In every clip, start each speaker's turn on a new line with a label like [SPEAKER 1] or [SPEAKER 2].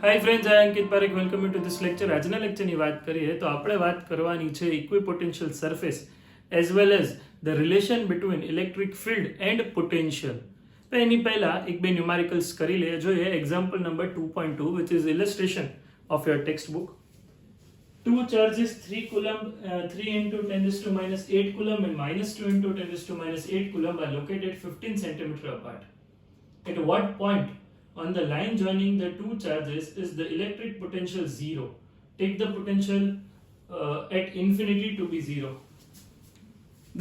[SPEAKER 1] Hi friends, I Ankit Parekh. Welcome to this lecture. આજના લેક્ચરની વાત કરીએ તો આપણે વાત કરવાની છે equipotential surface as well as the relation between electric field and potential. તો એની પહેલા એક બે ન્યુમેરિકલ્સ કરી લઈએ. જોઈએ example number 2.2 which is illustration of your textbook. Two charges 3 coulomb 3 into 10 raised to minus 8 coulomb and minus 2 into 10 raised to minus 8 coulomb are located 15 centimeter apart. At what point on the line joining the two charges is the electric potential zero? Take the potential at infinity to be zero.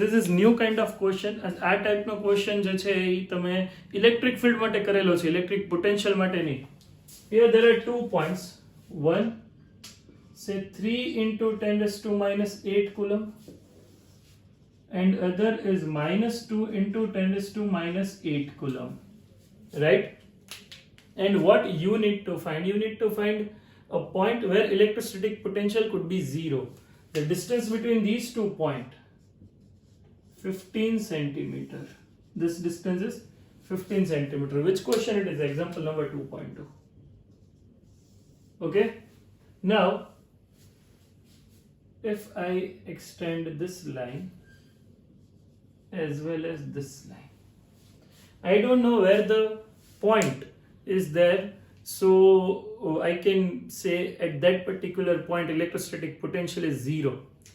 [SPEAKER 1] This is new kind of question. And આ ટાઈપનો question જે છે એ તમે electric field માટે કરેલો છે, electric potential માટે નહીં. Here there are 2 points. One, say 3 into 10 raised to minus 8 coulomb, and other is minus 2 into 10 raised to minus 8 coulomb. Right? And what you need to find? You need to find a point where electrostatic potential could be zero. The distance between these 2 points, 15 centimeter. This distance is 15 centimeter. Which question it is? Example number 2.2. Okay? Now, if I extend this line as well as this line, I don't know where the point is there, so I can say at that particular point electrostatic potential is zero.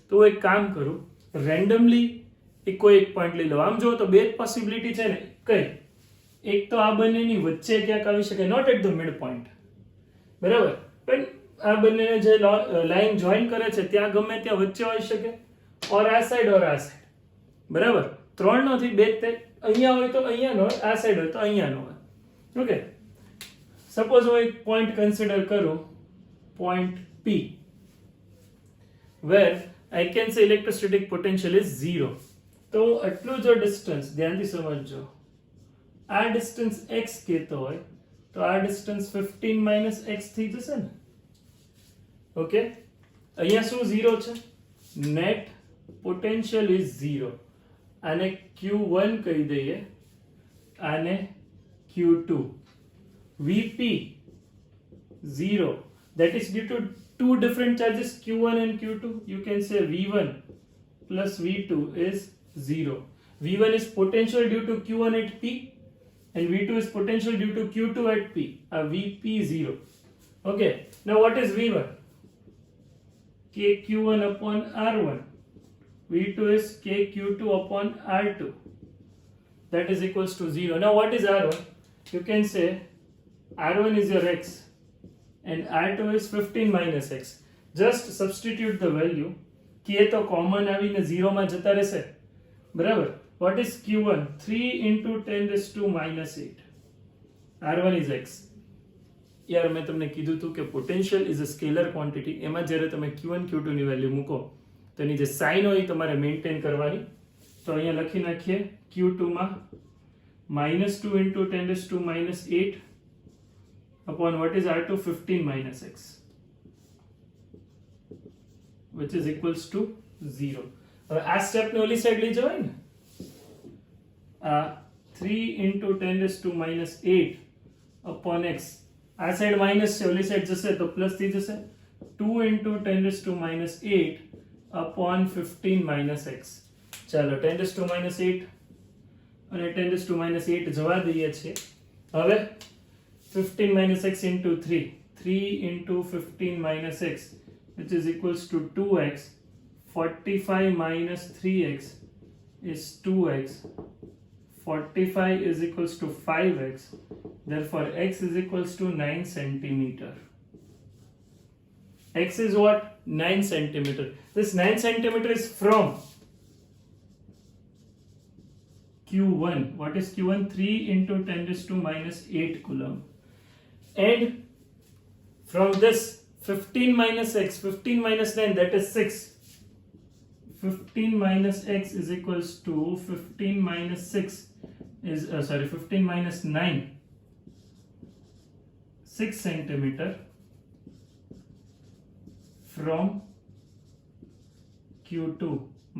[SPEAKER 1] તો એક કામ કરું, randomly કોઈ એક point લઈ લો. આમ જો તો બે જ પોસિબિલિટી છે ને, કઈ એક તો આ બંનેની વચ્ચે ક્યાંક આવી શકે, not at the mid point, બરાબર, પણ આ બંનેને જે લાઈન જોઈન કરે છે ત્યાં ગમે ત્યાં વચ્ચે હોઈ શકે, ઓર આ સાઈડ ઓર આ સાઈડ, બરાબર. ત્રણ નથી, બે જ અહીંયા હોય તો અહીંયા નો હોય, આ સાઈડ હોય તો અહીંયા નો હોય. ઓકે, સપોઝ હું એક પોઈન્ટ કન્સિડર કરું, point P, where I can say electrostatic potential is zero. તો આટલું જો ડિસ્ટન્સ ધ્યાનથી સમજજો, આ ડિસ્ટન્સ x કહેતો હોય તો આ ડિસ્ટન્સ 15 માઇનસ x થઈ જશે ને. ઓકે, અહીંયા શું ઝીરો છે? Net potential is zero. આને Q1 કહી દઈએ, આને Q2. Vp 0, that is due to two different charges Q1 and Q2. You can say V1 plus V2 is 0. V1 is potential due to Q1 at P and V2 is potential due to Q2 at P. Vp 0. Okay, now what is V1? KQ1 upon R1. V2 is KQ2 upon R2. That is equals to 0. Now what is R1? You can say R1 is your x and R2 is 15 minus x. Just substitute the value. K તો common આવીને 0 માં જતા રહેશે, બરાબર. What is Q1? 3 into 10 raised to minus 8. R1 is x. યાર મેં તમને કીધું હતું કે potential is a scalar quantity. એમાં જ્યારે તમે Q1 Q2 ની વેલ્યુ મૂકો તો એની જે સાઇન હોય એ તમારે મેન્ટેન કરવાની. તો અહીંયા લખી નાખીએ, Q2 માં -2 into 10 raised to minus 8 upon what is R2? 15 minus x, which is equals to 0. હવે આ સ્ટેપને ઓલી સાઈડ લઈ જવાય ને. 3 into 10 raised to minus 8 upon x, આ સાઈડ માઇનસ છે, ઓલી સાઈડ જશે તો પ્લસ થઈ જશે. 2 into 10 raised to minus 8 upon 15 minus x. ચાલો 10 raised to minus 8 અને 10 raised to minus 8 જવા દઈએ છીએ. હવે 15 minus x into 3. 3 into 15 minus x, which is equals to 2x. 45 minus 3x is 2x. 45 is equals to 5x. Therefore, x is equals to 9 centimeter. X is what? 9 centimeter. This 9 centimeter is from Q1. What is Q1? 3 into 10 raised to minus 8 coulomb. And from this 15 minus x, 15 minus 9, that is 6. 15 minus x is equals to 15 minus 6 is 15 minus 9, 6 centimeter from Q2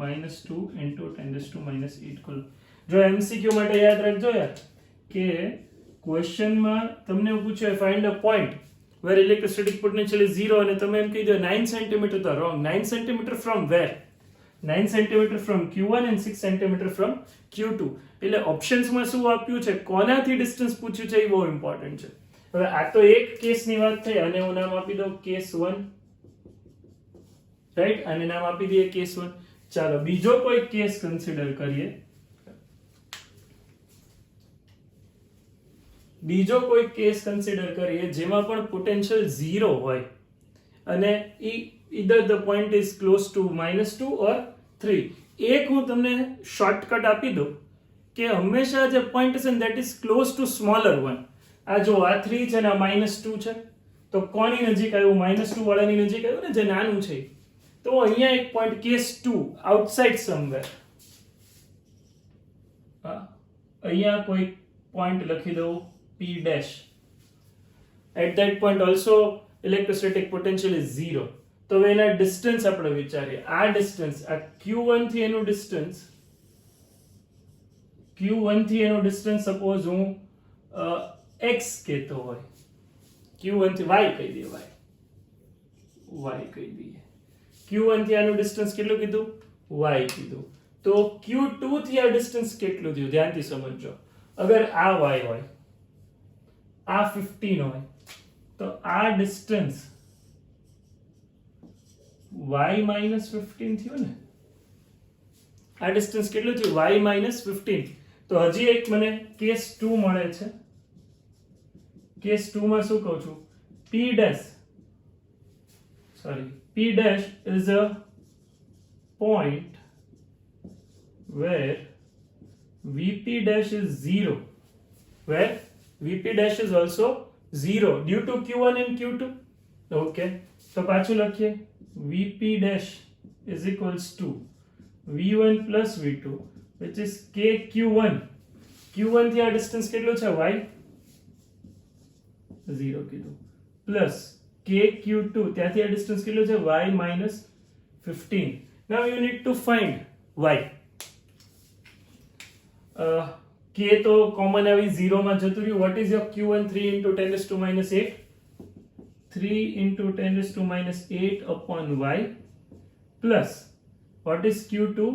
[SPEAKER 1] minus 2 into 10 raised to minus 8 coulomb. જો MCQ માટે યાદ રાખજો યાર કે ક્વેશ્ચનમાં તમને પૂછે find a point where electrostatic potential is 0 અને તમે એમ કહી દો 9 centimeter તો wrong. 9 centimeter from where? 9 centimeter from Q1 and 6 centimeter from Q2. એટલે ઓપ્શન્સમાં શું આપ્યું છે, કોનાથી ડિસ્ટન્સ પૂછ્યું છે, એ બહુ ઇમ્પોર્ટન્ટ છે. હવે આ તો એક કેસની વાત થઈ, અને હું નામ આપી દઉં કેસ 1, રાઈટ, અને નામ આપી દઈએ કેસ 1. ચાલો બીજો કોઈ કેસ કન્સિડર કરીએ. બીજો કોઈ કેસ કન્સિડર કરીએ જેમાં પણ પોટેન્શિયલ 0 હોય અને either the point is close to -2 or 3. એક હું તમને શોર્ટકટ આપી દઉં કે હંમેશા જે પોઈન્ટ છે that is close to smaller one. આ જો આ 3 છે ને આ -2 છે, તો કોની નજીક આવ્યું? -2 વાળાની નજીક આવ્યું ને, જે નાનું છે. તો અહીંયા એક પોઈન્ટ કેસ 2 આઉટસાઇડ સમવેર, અહીંયા કોઈ પોઈન્ટ લખી દઉં P dash. At that point also electrostatic potential is 0. તો હવે એના ડિસ્ટન્સ આપણે વિચારીએ. આ ડિસ્ટન્સ, આ Q1 થી એનું ડિસ્ટન્સ, Q1 થી એનું ડિસ્ટન્સ સપોઝ હું x કહેતો હોય, Q1 થી y કહી દઈએ, y કહી દઈએ. Q1 થી આનું ડિસ્ટન્સ કેટલું કીધું? y કીધું. તો Q2 થી આ ડિસ્ટન્સ કેટલું થયું? ધ્યાનથી સમજજો. અગર આ y હોય, આ 15 હોય, તો આ ડિસ્ટન્સ y minus 15 થયું ને. આ ડિસ્ટન્સ કેટલું થયું? y minus 15. તો હજી એક મને કેસ 2 મળે છે. કેસ 2 માં શું કહું છું? P dash is a point where Vp dash is 0, where Vp dash is also 0 due to Q1 and Q2. Okay, તો પાછું લખીએ. Vp dash is equals to V1 plus V2 which is KQ1. Q1 થી આ distance કેટલું છે? y 0 કીધું, plus KQ2 ત્યાંથી આ ડિસ્ટન્સ કેટલું છે? y minus 15. Now you need to find y. K તો કોમન આવી 0 માં જતું રહ્યું. What is your Q1? 3 into 10 raised to minus 8. 3 into 10 raised to minus 8 upon y plus what is Q2?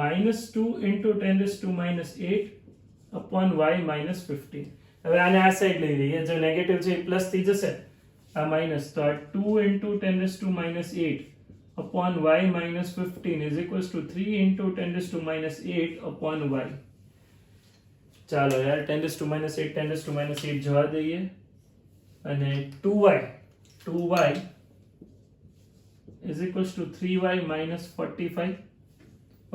[SPEAKER 1] Minus 2 into 10 raised to minus 8 upon y minus 15. હવે આને આ side લઈ લઈએ. જો નેગેટિવ છે એ પ્લસ થઈ જશે, આ માઇનસ. તો આ 2 into 10 raised to minus 8 upon y minus 15 is equals to 3 into 10 raised to minus 8 upon y. ચાલો યાર, 10 raised to minus 8 10 raised to minus 8 જવા દઈએ, અને 2y is equals to 3y minus 45.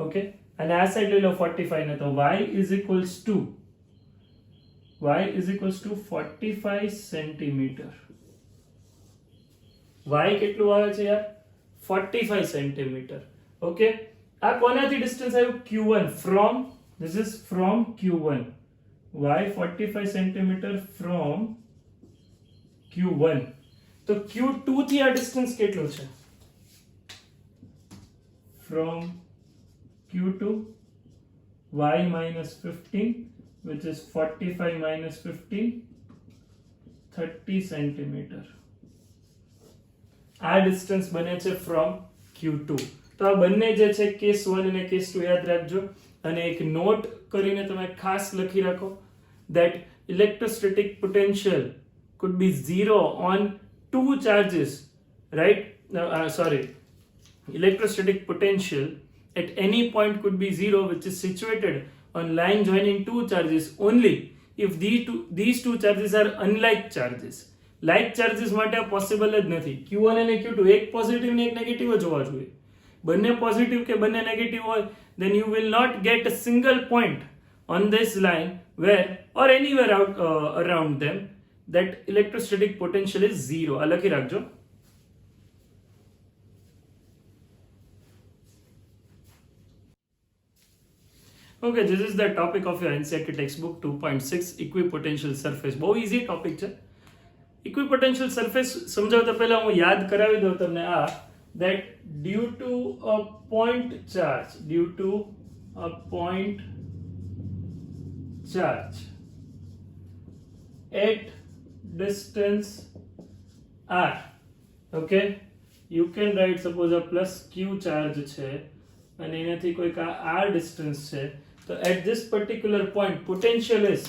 [SPEAKER 1] Okay, અને આ સાઈડ લઈ લો 45 ને, તો y is equals to 45 centimetre. y કેટલું આવે છે યાર? 45 સેન્ટીમીટર. ઓકે, આ કોનાથી ડિસ્ટન્સ આવ્યું? Q1 from, this is from Q1. y 45 centimetre from Q1. તો Q2 થી આ ડિસ્ટન્સ કેટલું છે? From Q2 y minus 15 which is 45 minus 15 30 centimetre. આ ડિસ્ટન્સ બને છે from Q2. તો આ બંને જે છે કેસ 1 અને કેસ 2 યાદ રાખજો, અને એક નોટ કરીને તમે ખાસ લખી રાખો that electrostatic potential could be 0 on two charges, right? Electrostatic potential at any point could be 0 which is situated on line joining two charges only if these two charges are unlike charges. Like charges માટે આ possible જ નથી. Q1 અને Q2 એક positive ને એક negative જ હોવા જોઈએ. બંને પોઝિટિવ કે બંને નેગેટિવ હોય, then you will not get a single point on this line where or anywhere out around them that electrostatic potential is 0. આ લખી રાખજો. Okay, this is the topic of your NCERT textbook 2.6 equipotential surface. બહુ easy topic છે. Equipotential surface સમજાવતા પહેલા હું યાદ કરાવી દઉં તમને આ, that due to a point charge at distance r. Okay, you can write suppose a plus q charge છે અને એનાથી કોઈક આ r distance છે, તો at this particular point potential is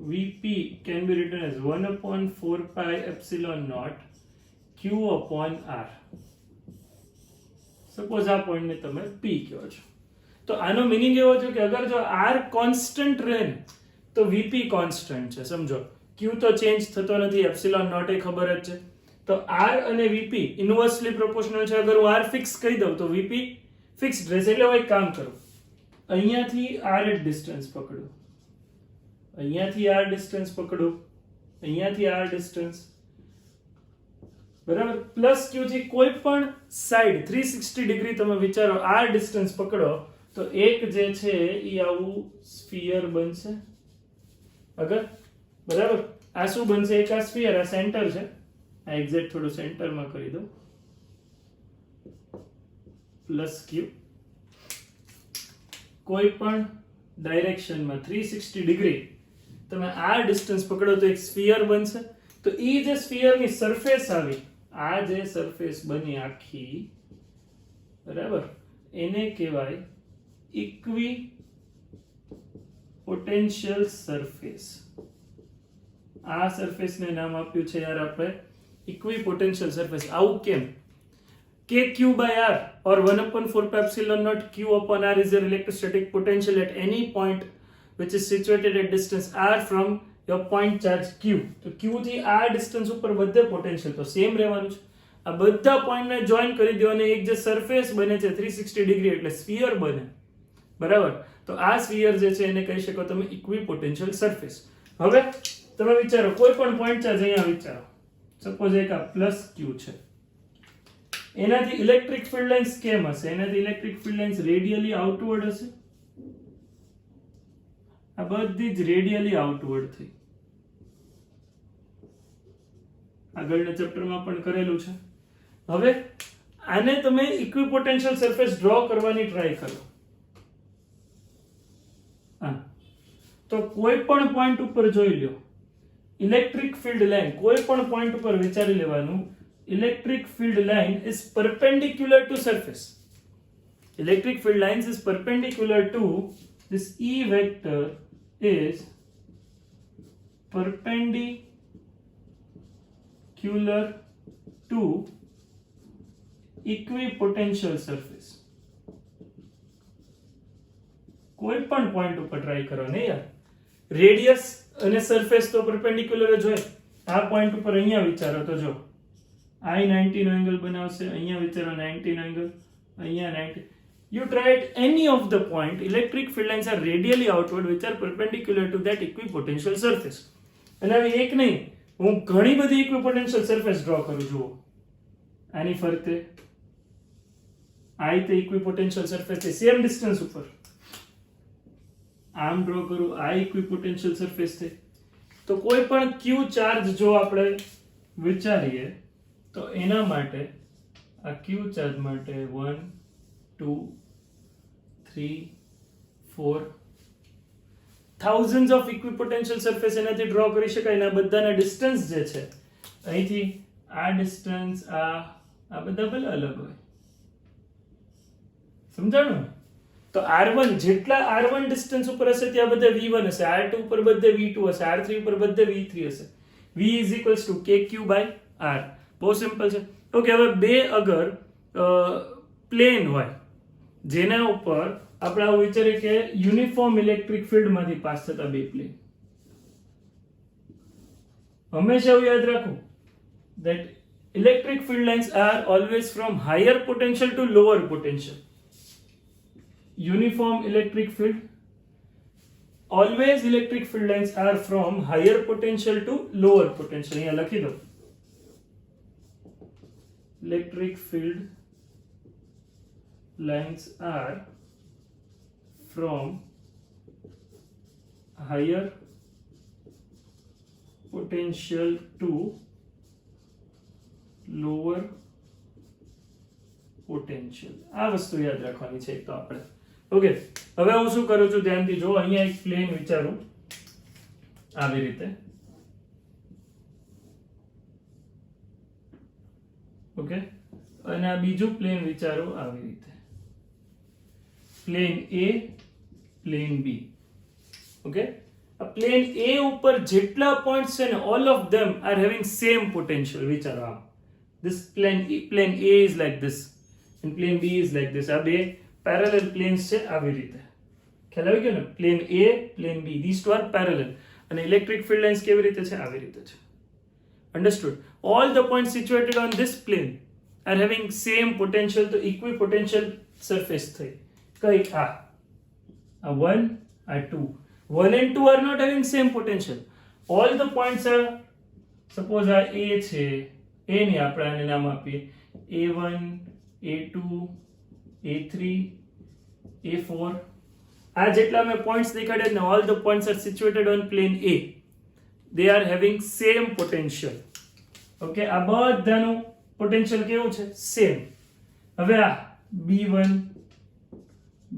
[SPEAKER 1] Vp can be written as 1 upon 4 pi epsilon naught q upon r. Suppose આ point ને તમે p કહો છો, તો આનો મીનિંગ એવો છે કે અગર જો r કોન્સ્ટન્ટ રહે ને તો vp કોન્સ્ટન્ટ છે. સમજો q તો ચેન્જ થતો નથી, એપ્સિલોન નોટ એ ખબર જ છે, તો r અને vp ઇન્વર્સલી પ્રોપોર્શનલ છે. અગર હું r ફિક્સ કહી દઉં તો vp ફિક્સ્ડ રહેશે. એટલે હું એક કામ કરું, અહીંયાથી r ડિસ્ટન્સ પકડું, અહીંયાથી r ડિસ્ટન્સ પકડું, અહીંયાથી r ડિસ્ટન્સ, બરાબર. પ્લસ q થી કોઈ પણ સાઈડ 360 ડિગ્રી તમે વિચારો r ડિસ્ટન્સ પકડો તો એક જે છે એ આવું સ્ફિયર બનશે. અગર બરાબર આ શું બનશે, એક આ સ્ફિયર, આ સેન્ટર છે, આ એક્ઝેક્ટ થોડું સેન્ટરમાં કરી દો, પ્લસ q કોઈ પણ ડાયરેક્શનમાં 360 ડિગ્રી તમે r ડિસ્ટન્સ પકડો તો એક સ્ફિયર બનશે. તો એ જે સ્ફિયરની સરફેસ આવી, આ જે સરફેસ બની આખી, બરાબર, એને કહેવાય ઇક્વી પોટેન્શિયલ સરફેસ. આ સરફેસને નામ આપ્યું છે યાર આપણે ઇક્વી પોટેન્શિયલ સરફેસ. આવું કેમ? kq by r or 1 upon 4 pi epsilon naught q upon r is your electrostatic potential at any point which is situated at distance r from your point charge q. તો q થી r distance ઉપર બધે potential તો same રહેવાનું છે. આ બધા પોઈન્ટને જોઈન કરી દો અને એક જે સરફેસ બને છે 360 ડિગ્રી એટલે સ્ફિયર બને, બરાબર. તો આ સ્ફિયર જે છે એને કહી શકો તમે ઇક્વી પોટેન્શિયલ સરફેસ. હવે તમે વિચારો કોઈ પણ પોઈન્ટ ચાર્જ અહીંયા વિચારો, સપોઝ એક આ પ્લસ q છે, એનાથી ઇલેક્ટ્રિક ફિલ્ડ લાઇન્સ કેમ હશે? એનાથી electric field lines radially outward હશે. આ બધી જ રેડિયલી આઉટવર્ડ થઈ, આગળના ચેપ્ટરમાં પણ કરેલું છે. હવે આને તમે ઇક્વિપોટેન્શિયલ સરફેસ ડ્રો કરવાની ટ્રાય કરો. તો કોઈ પણ પોઈન્ટ ઉપર જોઈ લો ઇલેક્ટ્રિક ફિલ્ડ લાઇન, કોઈ પણ પોઈન્ટ ઉપર વિચારી લેવાનું electric field line is perpendicular to surface. Electric field lines is perpendicular to this E vector is perpendicular to equipotential surface. કોઈ પણ પોઈન્ટ ઉપર ટ્રાય કરો ને યાર, રેડિયસ અને સરફેસ તો પરપેન્ડિક્યુલર જ હોય. આ પોઈન્ટ ઉપર અહીંયા વિચારો તો જો I 90 નો એંગલ બનાવશે, અહીંયા વિચારો 90 નો એંગલ, અહીંયા 90. You try at any of the point, electric field lines are radially outward which are perpendicular to that equipotential surface. અને હવે એક નહીં, હું ઘણી બધી equipotential surface ડ્રો કરું. જુઓ આની ફરતે આ રીતે equipotential surface છે સેમ ડિસ્ટન્સ ઉપર, આમ ડ્રો કરું, આ equipotential surface છે. તો કોઈ પણ q ચાર્જ જો આપણે વિચારીએ તો એના માટે આ q ચાર્જ માટે 1 2 3 4 thousands of equipotential surface એનાથી ડ્રો કરી શકાય. એના બધાના ડિસ્ટન્સ જે છે અહીંથી આ ડિસ્ટન્સ આ બધા ભલે અલગ હોય, સમજાણું? તો r1 જેટલા r1 ડિસ્ટન્સ ઉપર હશે ત્યાં બધે v1 હશે, r2 ઉપર બધે v2 હશે, r3 ઉપર બધે v3 હશે. v is equals to kq by r. બહુ સિમ્પલ છે. ઓકે, હવે બે અગર પ્લેન હોય જેના ઉપર આપણે આવું વિચારીએ કે યુનિફોર્મ ઇલેક્ટ્રિક ફિલ્ડ માંથી પાસ થતા બે પ્લેન, હંમેશા એવું યાદ રાખવું that electric field lines are always from higher potential to lower potential. Uniform electric field, always electric field lines are from higher potential to lower potential. અહીંયા લખી દો electric field lines are from higher potential to lower potential. આ વસ્તુ યાદ રાખવાની છે તો આપણે. ઓકે, હવે હું શું કરું છું ધ્યાનથી જો, અહીંયા એક પ્લેન વિચારું આવી રીતે, ઓકે, અને આ બીજું પ્લેન વિચારો આવી રીતે, plane A, plane B. Okay, આ પ્લેન એ ઉપર જેટલા પોઈન્ટ્સ છે ને, all of them are having same potential. વિચારો આમ, this plane A is like this and plane B is like this. આ બે parallel planes છે આવી રીતે. ખ્યાલ આવી ગયો ને? plane A, plane B, these two are parallel. અને electric field lines કેવી રીતે છે? આવી રીતે છે. Understood? All the points situated on this plane are having same potential, તો equipotential surface થઈ. કઈ? આ 1, આ 2. 1 and 2 are not having same potential. All the points are, suppose આ A છે, A ને આપણે આને નામ આપીએ A1, A2, A3, A4. આ જેટલા મેં પોઈન્ટ્સ દેખાડ્યા ને, all the points are situated on plane A. They are having same potential. Okay, આ બધાનું પોટેન્શિયલ કેવું છે? સેમ. હવે આ B1,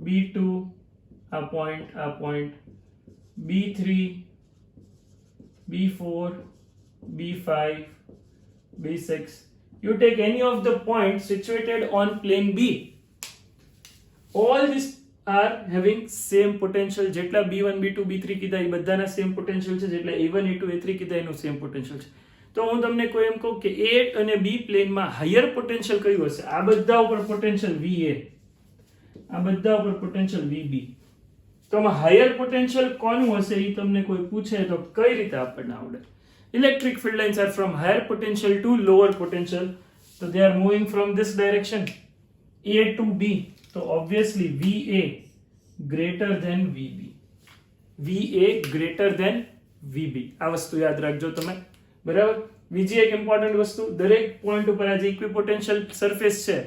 [SPEAKER 1] B2, આ point B3, B4, B5, B6. You take any of the points situated on plane B. All these are having same potential. જેટલા B1, B2, B3 કીધા એ બધાના સેમ પોટેન્શિયલ છે. જેટલા A1, A2, A3 કીધા એનું same potential છે. તો હું તમને કોઈ એમ કહું કે A અને B પ્લેનમાં હાયર પોટેન્શિયલ કયું હશે? આ બધા ઉપર પોટેન્શિયલ VA, આ બધા ઉપર પોટેન્શિયલ VB. તો આમાં હાયર પોટેન્શિયલ કોનું હશે એ તમને કોઈ પૂછે તો કઈ રીતે આપણને આવડે? Electric field lines are from higher potential to lower potential. So they are moving from this direction, A to B. So obviously VA greater than VB. VA greater than VB. આ વસ્તુ યાદ રાખજો તમે, બરાબર? બીજી એક ઇમ્પોર્ટન્ટ વસ્તુ, દરેક પોઈન્ટ ઉપર આ જે ઇક્વિપોટેન્શિયલ સરફેસ છે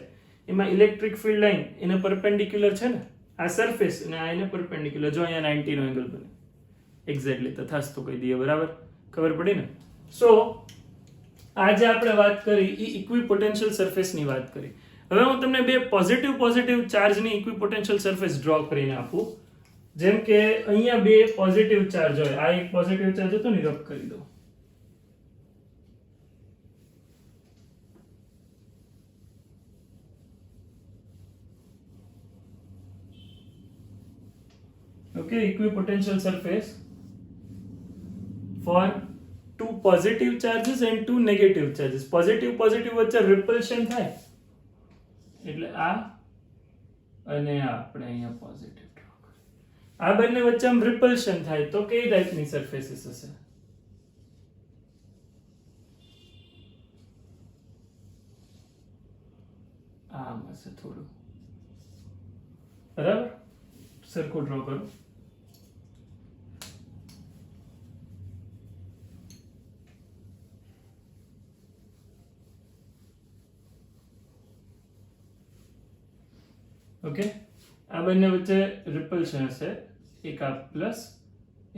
[SPEAKER 1] એમાં ઇલેક્ટ્રિક ફિલ્ડ લાઇન એને પરપેન્ડિક્યુલર છે ને, આ સરફેસ અને આ એને પરપેન્ડિક્યુલર. જો અહીંયા 90 નો એંગલ બને એક્ઝેક્ટલી તથાસ્તુ કહી દઈએ, બરાબર? ખબર પડી ને? સો આજે આપણે વાત કરી એ ઇક્વિપોટેન્શિયલ સરફેસની વાત કરી. હવે હું તમને બે પોઝિટિવ ચાર્જની ઇક્વિપોટેન્શિયલ સરફેસ ડ્રો કરીને આપું. જેમ કે અહીંયા બે પોઝિટિવ ચાર્જ હોય, આ એક પોઝિટિવ ચાર્જ હતો ને, રબ કરી દો. Okay, equipotential surface for two positive charges and two negative charges. positive વચ્ચે repulsion થાય એટલે આ અને આ આપણે અહીંયા પોઝિટિવ ડ્રો કરીએ. આ બંને વચ્ચે આમ repulsion થાય તો કઈ ટાઈપની સરફેસીસ હશે? આમ હશે થોડું, બરાબર? સરખું ડ્રો કરો. ઓકે, આ બંને વચ્ચે રિપલ્શન હશે, એક આ પ્લસ,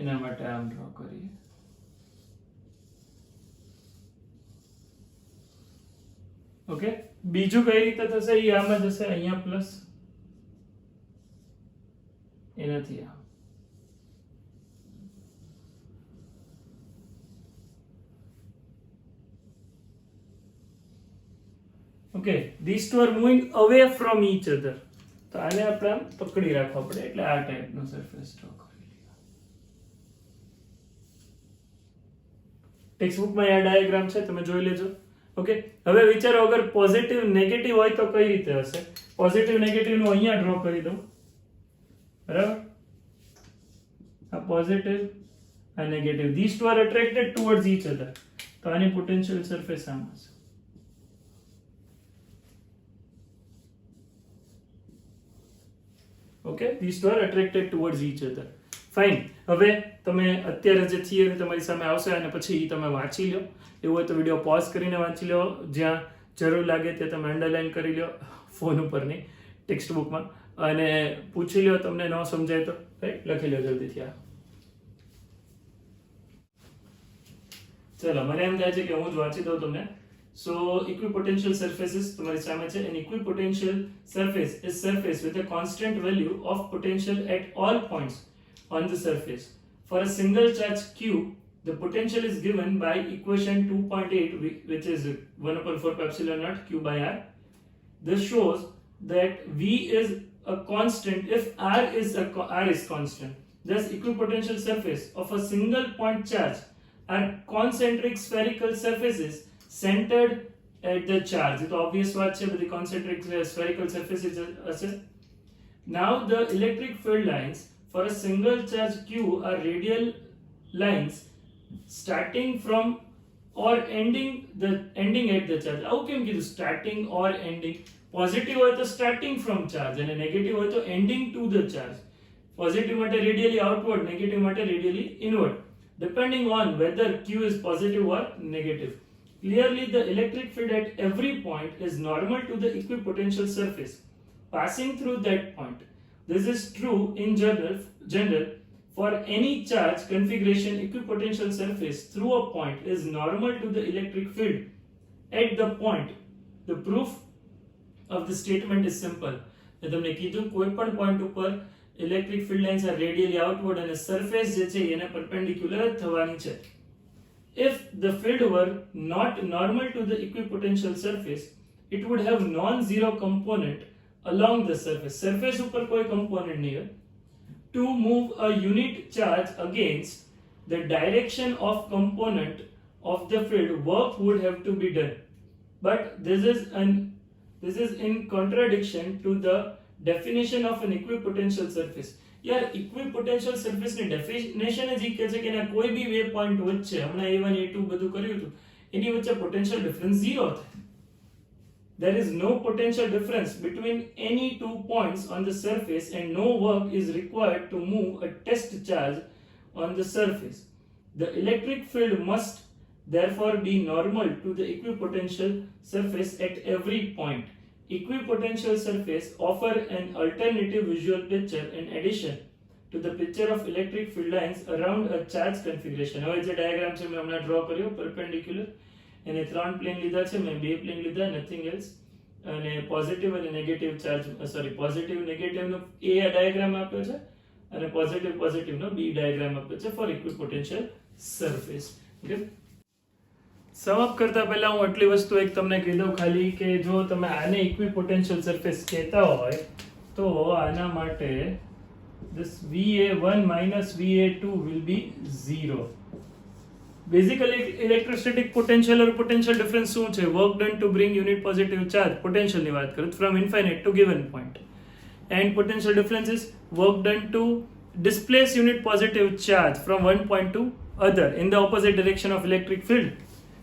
[SPEAKER 1] એના માટે આમ ડ્રો કરીએ. ઓકે, બીજું કઈ રીતે થશે? એ આમ જ હશે, અહીંયા પ્લસ, એનાથી આમ. Okay, these two are moving away from each other. તો આને આપણે આમ પકડી રાખવા પડે, એટલે આ ટાઈપનો સરફેસ ડ્રો કરી લઈએ. ટેક્સ્ટ બુકમાં આ ડાયાગ્રામ છે, તમે જોઈ લેજો. ઓકે, હવે વિચારો અગર પોઝિટિવ નેગેટિવ હોય તો કઈ રીતે હશે? પોઝિટિવ નેગેટિવ નું અહીંયા ડ્રો કરી દઉં, બરાબર? આ પોઝિટિવ, આ negative, these two are attracted towards each other. તો આની પોટેન્શિયલ સરફેસ આમ હશે. Okay, these two are attracted towards each other. Fine. હવે તમે અત્યારે જે થિયરી તમારી સામે આવશે અને પછી તમે વાંચી લો. એવું હોય તો વિડીયો પોઝ કરીને વાંચી લો, જ્યાં જરૂર લાગે તે તમે અંડરલાઈન કરી લો, ફોન ઉપર નહીં, ટેક્સ્ટ બુકમાં, અને પૂછી લો, તમને ન સમજાય તો રાઈટ લખી લો જલ્દીથી. આ ચલો, મને એમ થાય છે કે હું જ વાંચી દઉં તમને. So equipotential surfaces તમારી સામે છે. An equipotential surface is surface with a constant value of potential at all points on the surface. For a single charge Q, the potential is given by equation 2.8, which is 1 upon 4 pi epsilon naught q by r. This shows that V is a constant if R is constant. Thus, equipotential surface of a single point charge are concentric spherical surfaces centered at the charge. It's obvious વાત છે બધી concentric spherical surfaces હશે. Now, the electric field lines for a single charge Q are radial lines starting from or ending at the charge. આવું કેમ કીધું starting or ending? Positive હોય તો starting from charge અને નેગેટિવ હોય તો ending to the charge. Positive માટે radially outward, negative માટે radially inward, depending on whether Q is positive or negative. Clearly, the electric field at every point is normal to the equipotential surface passing through that point. This is true in general for any charge configuration. Equipotential surface through a point is normal to the electric field at the point. The proof of the statement is simple. મેં તમને કીધું કોઈ પણ point ઉપર electric field lines are radially outward અને surface જે છે એને પરપેન્ડિક્યુલર જ થવાની છે. If the field were not normal to the equipotential surface, it would have non-zero component along the surface. Surface ઉપર કોઈ component નહીં હોય. To move a unit charge against the direction of component of the field, work would have to be done. But this is in contradiction to the definition of an equipotential surface. यार equipotential surface ની definition જ કહે છે કે ના કોઈ બી way point વચ્ચે હમણાં a1 a2 બધું કર્યું હતું એની વચ્ચે potential difference 0 થાય. There is no potential difference between any two points on the surface and no work is required to move a test charge on the surface. The electric field must therefore be normal to the equipotential surface at every point. Equipotential surface offer an alternative visual picture in addition to the picture of electric field lines around a charge configuration. હવે જે diagram છે મેં હમણાં draw કર્યો perpendicular, એને ત્રણ plane લીધા છે, મેં બે પ્લેન લીધા, nothing else, અને પોઝિટિવ અને નેગેટિવ ચાર્જ પોઝિટિવ નેગેટિવ નો એ ડાયાગ્રામ આપ્યો છે અને પોઝિટિવ નો બી ડાયાગ્રામ આપ્યો છે ફોર ઇક્વિપોટેન્શિયલ સરફેસ. ઓકે, સમ અપ કરતા પહેલા હું આટલી વસ્તુ એક તમને કહી દઉં ખાલી કે જો તમે આને ઇક્વિપોટેન્શિયલ સરફેસ કહેતા હોય તો આના માટે this VA1 minus VA2 will be 0. Basically electrostatic potential or potential difference શું છે? Work done to bring unit positive charge, potential ની વાત કરું, from infinite to given point. And potential difference is work done to displace unit positive charge from one point to other in the opposite direction of electric field.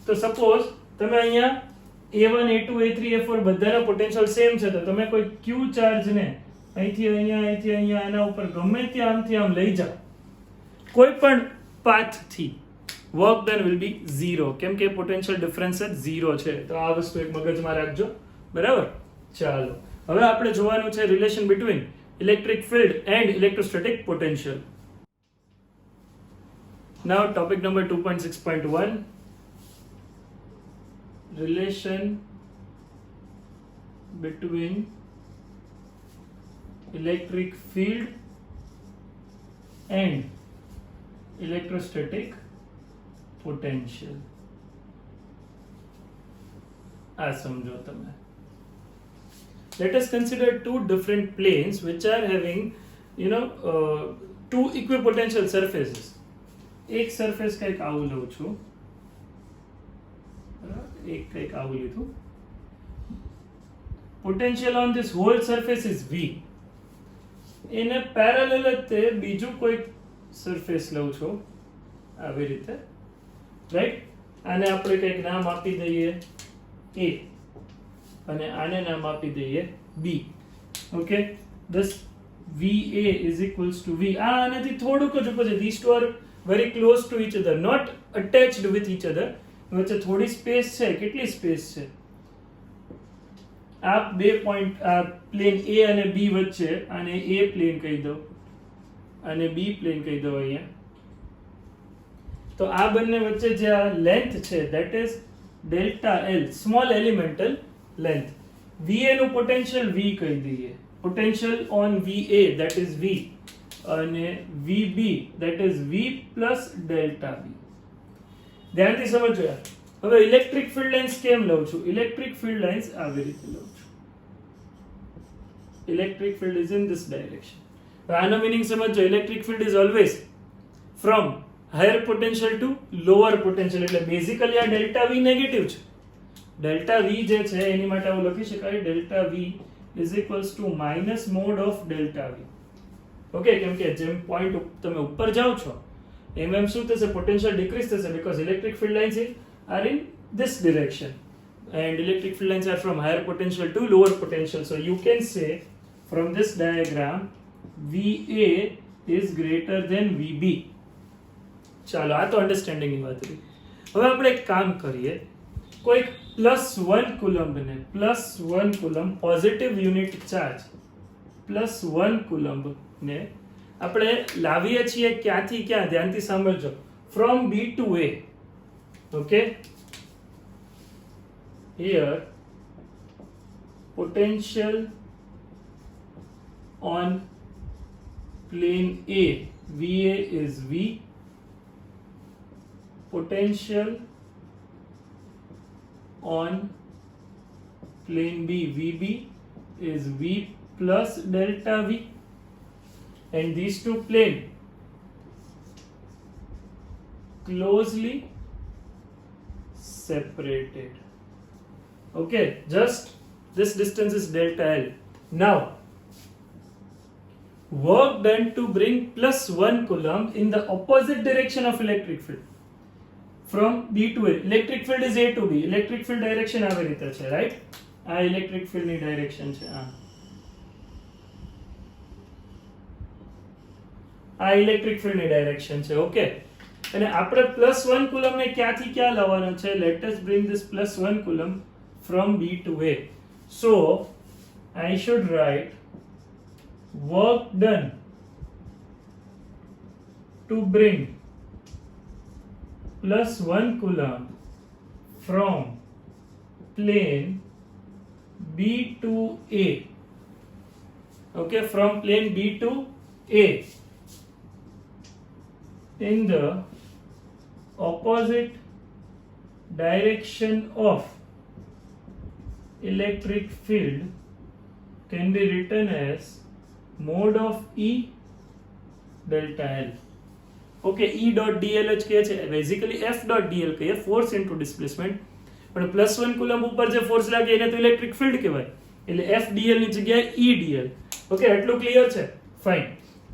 [SPEAKER 1] તો suppose તમે અહીંયા A1 A2 A3 A4 બધાના potential same છે તો તમે કોઈ Q ચાર્જને અહીંથી અહીંયા આના ઉપર ગમે ત્યાં આમથી આમ લઈ જાઓ કોઈ પણ પાથથી, વર્ક ડન વિલ બી 0 કેમ કે પોટેન્શિયલ ડિફરન્સ જ 0 છે. તો આ વસ્તુ એક મગજમાં રાખજો, બરાબર? ચાલો હવે આપણે જોવાનું છે relation between electric field and electrostatic potential. Now topic number 2.6.1, relation between electric field and electrostatic potential. આ સમજો તમે. Let us consider two different planes which are having two equipotential surfaces. એક સરફેસ કંઈક આવું લઉં છું, એક કંઈક આવું લીધું. Potential on this whole surface is V. એને પેરેલલ જ તે બીજું કોઈ સરફેસ લઉં છું આવી રીતે, રાઈટ? આને આપણે કંઈક નામ આપી દઈએ A અને આને નામ આપી દઈએ B. Okay, thus VA is equals to V. આ આનાથી થોડુંક જ ઉપર છે. These two are very close to each other, not attached with each other. વચ્ચે થોડી સ્પેસ છે. કેટલી સ્પેસ છે? આ બે પોઈન્ટ, આ પ્લેન A અને B વચ્ચે, આને A પ્લેન કહી દો અને B પ્લેન કહી દો અહીંયા. તો આ બંને વચ્ચે જે આ લેન્થ છે that is delta L, small elemental length. VA નું પોટેન્શિયલ V કહી દઈએ. Potential on VA that is V અને VB that is V plus delta V. ધ્યાનથી સમજો યાર. હવે ઇલેક્ટ્રિક ફિલ્ડ લાઇન્સ કેમ લઉં છું? ઇલેક્ટ્રિક ફિલ્ડ લાઇન્સ આવી રીતે લઉં છું. Electric field is in this direction. આનો મીનિંગ સમજો. Electric field is always from higher potential to lower potential. એટલે બેઝિકલી આ ડેલ્ટા વી નેગેટિવ છે. ડેલ્ટા વી જે છે એની માટે આવું લખી શકાય delta V is equals to minus mod of delta V. Okay, કેમ કે જેમ પોઈન્ટ તમે ઉપર જાઓ છો એમ એમ શું થશે? પોટેન્શિયલ ડિક્રીઝ થશે because electric field lines are in this direction and electric field lines are from higher potential to lower potential. So you can say from this diagram VA is greater than VB. ચાલો, આ તો understanding ની વાત હતી. હવે આપણે એક કામ કરીએ. કોઈ +1 કુલમ્બ ને +1 coulomb positive unit charge +1 coulomb ને આપણે લાવીએ છીએ ક્યાંથી ક્યાં? ધ્યાનથી સાંભળજો. From B to A. Okay, here potential on plane A VA is V, potential on plane B VB is V plus delta V, and these two planes closely separated. Okay, just this distance is delta L. Now work done to bring +1 coulomb in the opposite direction of electric field from B to A. Electric field is A to B. Electric field direction આવી રીતે છે, right? આ electric field ની direction છે. આ electric field ની direction છે. Okay, અને આપણે +1 coulomb ને ક્યાંથી ક્યાં લાવવાનો છે? Let us bring this +1 coulomb from B to A. So I should write work done to bring +1 coulomb from plane B to A. Okay, from plane B to A in the opposite direction of electric field can be written as mode of E delta L. Okay, E dot dl જ કહે છે, basically F dot dl કહીએ, force into displacement. પણ +1 coulomb ઉપર જે force લાગે એને તો ઇલેક્ટ્રિક ફિલ્ડ કહેવાય, એટલે F dl ની જગ્યાએ E dl. ઓકે, એટલું ક્લિયર છે? ફાઇન.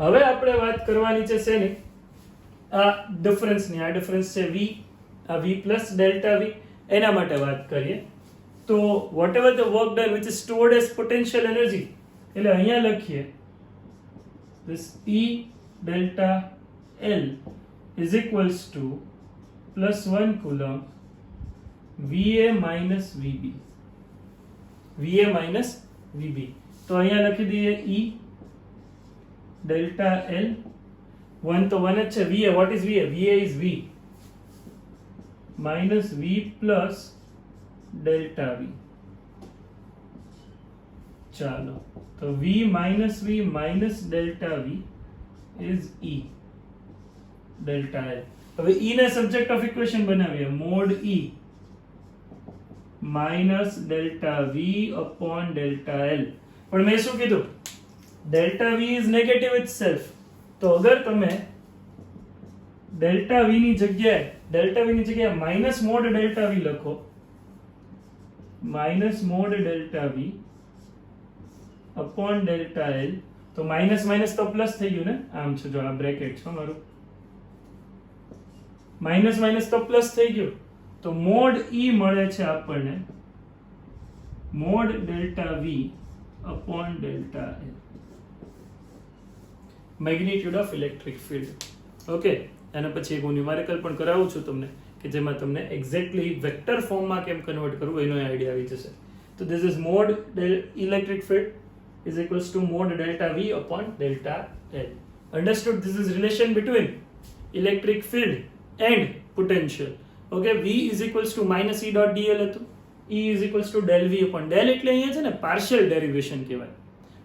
[SPEAKER 1] હવે આપણે વાત કરવાની છે શેની? આ ડિફરન્સની. આ ડિફરન્સ છે V, આ V પ્લસ ડેલ્ટા V, એના માટે વાત કરીએ. તો whatever the work done which is stored as potential energy, એટલે અહીંયા લખીએ this E delta L is equals to +1 coulomb VA minus VB. VA minus VB. તો અહીંયા લખી દઈએ E delta L. 1 તો 1 જ છે. VA, what is VA? VA is V minus V plus delta V. ચાલો, તો V minus delta V is E delta L. હવે E ને સબ્જેક્ટ ઓફ ઇક્વેશન બનાવીએ. Mode E minus delta V upon delta L. પણ મેં શું કીધું? delta V is negative itself. તો અગર તમે delta V ની જગ્યાએ માઇનસ મોડ delta V લખો, minus mod delta V upon delta L, તો માઇનસ માઇનસ તો પ્લસ થઈ ગયું ને? આમ છે, જો આ બ્રેકેટ છે મારું, માઇનસ માઇનસ તો પ્લસ થઈ ગયું. તો મોડ ઈ મળે છે આપણને mod delta V upon delta L, magnitude of electric field. Okay, એના પછી એક હું ન્યુમેરિકલ પણ કરાવું છું તમને, કે જેમાં તમને એક્ઝેક્ટલી વેક્ટર ફોર્મમાં કેમ કન્વર્ટ કરવું એનો આઈડિયા આવી જશે. તો this is mode electric field is equals to mod delta V upon delta L. Understood? This is relation between electric field and potential. Okay, V is equals to minus E dot dl હતું, E is equals to del V upon del, એટલે અહીંયા છે ને partial derivation કહેવાય,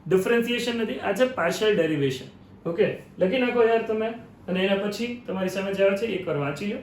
[SPEAKER 1] differentiation નથી, આ છે partial derivation. Okay, લખી નાખો યાર તમે, અને એના પછી તમારી સામે જે આવે છે એકવાર વાંચી લો.